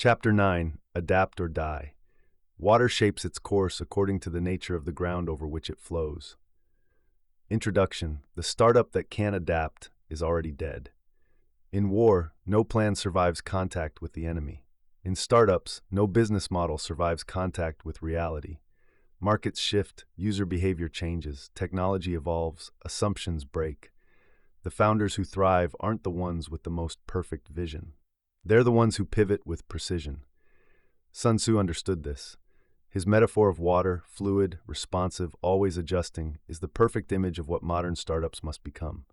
Chapter 9, Adapt or Die. Water shapes its course according to the nature of the ground over which it flows. Introduction. The startup that can't adapt is already dead. In war, no plan survives contact with the enemy. In startups, no business model survives contact with reality. Markets shift, user behavior changes, technology evolves, assumptions break. The founders who thrive aren't the ones with the most perfect vision. They're the ones who pivot with precision. Sun Tzu understood this. His metaphor of water, fluid, responsive, always adjusting, is the perfect image of what modern startups must become.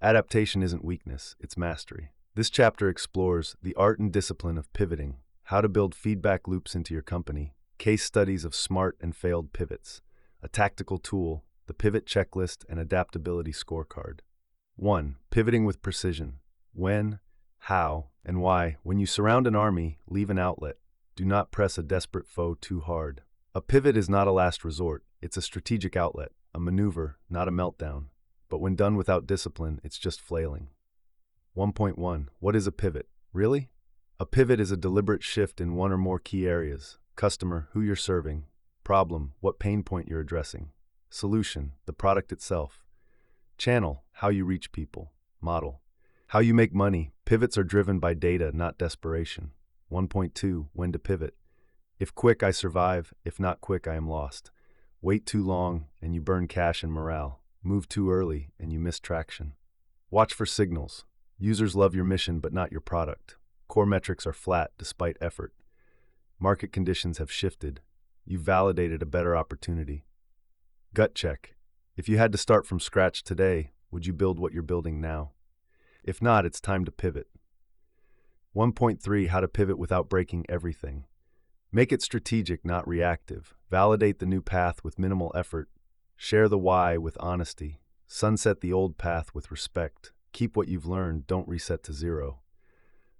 Adaptation isn't weakness, it's mastery. This chapter explores the art and discipline of pivoting, how to build feedback loops into your company, case studies of smart and failed pivots, a tactical tool, the pivot checklist, and adaptability scorecard. 1. Pivoting with precision. When, how, and why. When you surround an army, leave an outlet. Do not press a desperate foe too hard. A pivot is not a last resort, it's a strategic outlet, a maneuver, not a meltdown. But when done without discipline, it's just flailing. 1.1. What is a pivot? Really? A pivot is a deliberate shift in one or more key areas. Customer, who you're serving. Problem, what pain point you're addressing. Solution, the product itself. Channel, how you reach people. Model, how you make money. Pivots are driven by data, not desperation. 1.2. When to pivot. If quick, I survive. If not quick, I am lost. Wait too long, and you burn cash and morale. Move too early, and you miss traction. Watch for signals. Users love your mission, but not your product. Core metrics are flat despite effort. Market conditions have shifted. You've validated a better opportunity. Gut check. If you had to start from scratch today, would you build what you're building now? If not, it's time to pivot. 1.3. How to pivot without breaking everything. Make it strategic, not reactive. Validate the new path with minimal effort. Share the why with honesty. Sunset the old path with respect. Keep what you've learned, don't reset to zero.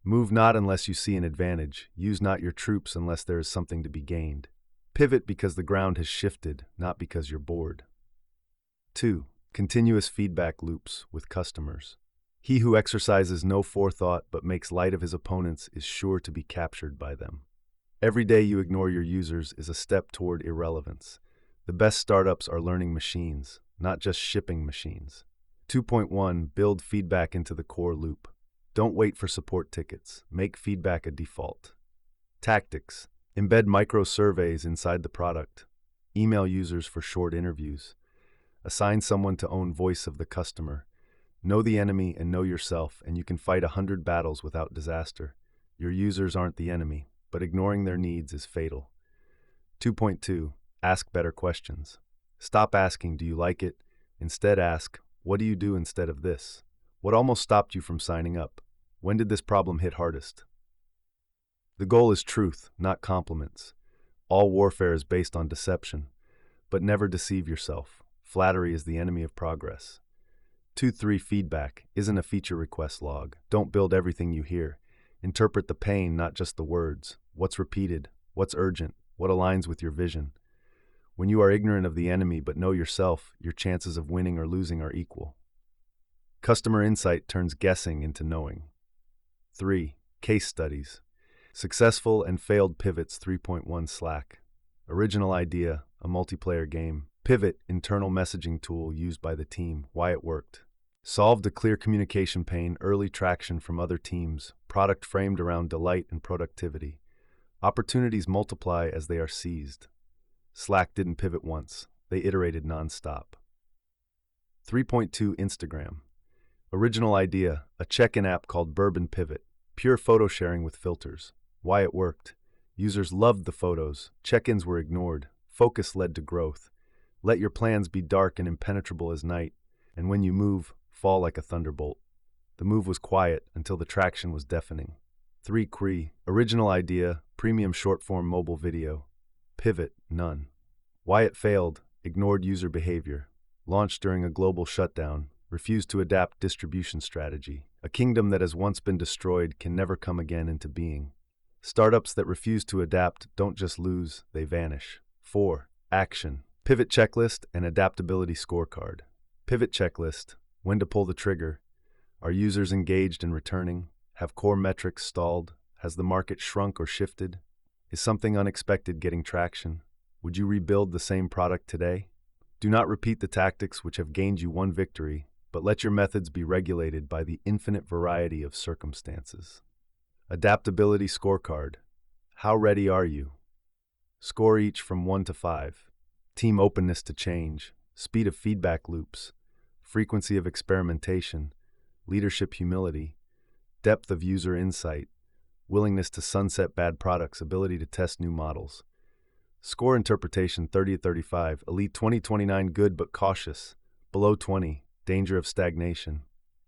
Move not unless you see an advantage. Use not your troops unless there is something to be gained. Pivot because the ground has shifted, not because you're bored. 2. Continuous feedback loops with customers. He who exercises no forethought but makes light of his opponents is sure to be captured by them. Every day you ignore your users is a step toward irrelevance. The best startups are learning machines, not just shipping machines. 2.1. Build feedback into the core loop. Don't wait for support tickets. Make feedback a default. Tactics. Embed micro-surveys inside the product. Email users for short interviews. Assign someone to own voice of the customer. Know the enemy and know yourself, and you can fight 100 battles without disaster. Your users aren't the enemy, but ignoring their needs is fatal. 2.2. Ask better questions. Stop asking, do you like it? Instead ask, what do you do instead of this? What almost stopped you from signing up? When did this problem hit hardest? The goal is truth, not compliments. All warfare is based on deception, but never deceive yourself. Flattery is the enemy of progress. 2.3. Feedback isn't a feature request log. Don't build everything you hear. Interpret the pain, not just the words. What's repeated? What's urgent? What aligns with your vision? When you are ignorant of the enemy but know yourself, your chances of winning or losing are equal. Customer insight turns guessing into knowing. 3. Case studies. Successful and failed pivots. 3.1. Slack. Original idea, a multiplayer game. Pivot, internal messaging tool used by the team. Why it worked. Solved a clear communication pain, early traction from other teams. Product framed around delight and productivity. Opportunities multiply as they are seized. Slack didn't pivot once. They iterated nonstop. 3.2. Instagram. Original idea, a check-in app called Bourbon Pivot. Pure photo sharing with filters. Why it worked. Users loved the photos. Check-ins were ignored. Focus led to growth. Let your plans be dark and impenetrable as night, and when you move, fall like a thunderbolt. The move was quiet until the traction was deafening. 3. Cree. Original idea, premium short-form mobile video. Pivot, none. Why it failed, ignored user behavior. Launched during a global shutdown, refused to adapt distribution strategy. A kingdom that has once been destroyed can never come again into being. Startups that refuse to adapt don't just lose, they vanish. 4. Action. Pivot checklist and adaptability scorecard. Pivot checklist. When to pull the trigger. Are users engaged and returning? Have core metrics stalled? Has the market shrunk or shifted? Is something unexpected getting traction? Would you rebuild the same product today? Do not repeat the tactics which have gained you one victory, but let your methods be regulated by the infinite variety of circumstances. Adaptability scorecard. How ready are you? Score each from 1 to 5. Team openness to change, speed of feedback loops, frequency of experimentation, leadership humility, depth of user insight, willingness to sunset bad products, ability to test new models. Score interpretation 30 to 35, elite 20-29, good but cautious, below 20, danger of stagnation.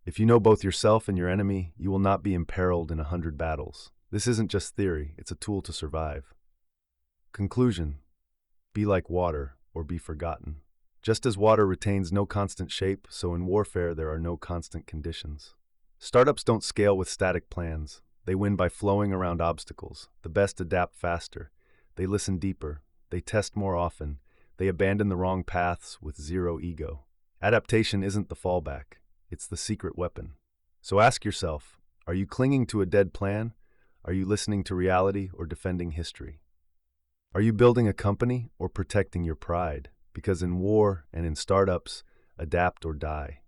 If you know both yourself and your enemy, you will not be imperiled in 100 battles. This isn't just theory, it's a tool to survive. Conclusion. Be like water or be forgotten. Just as water retains no constant shape, so in warfare there are no constant conditions. Startups don't scale with static plans. They win by flowing around obstacles. The best adapt faster. They listen deeper. They test more often. They abandon the wrong paths with zero ego. Adaptation isn't the fallback. It's the secret weapon. So ask yourself, are you clinging to a dead plan? Are you listening to reality or defending history? Are you building a company or protecting your pride? Because in war and in startups, adapt or die.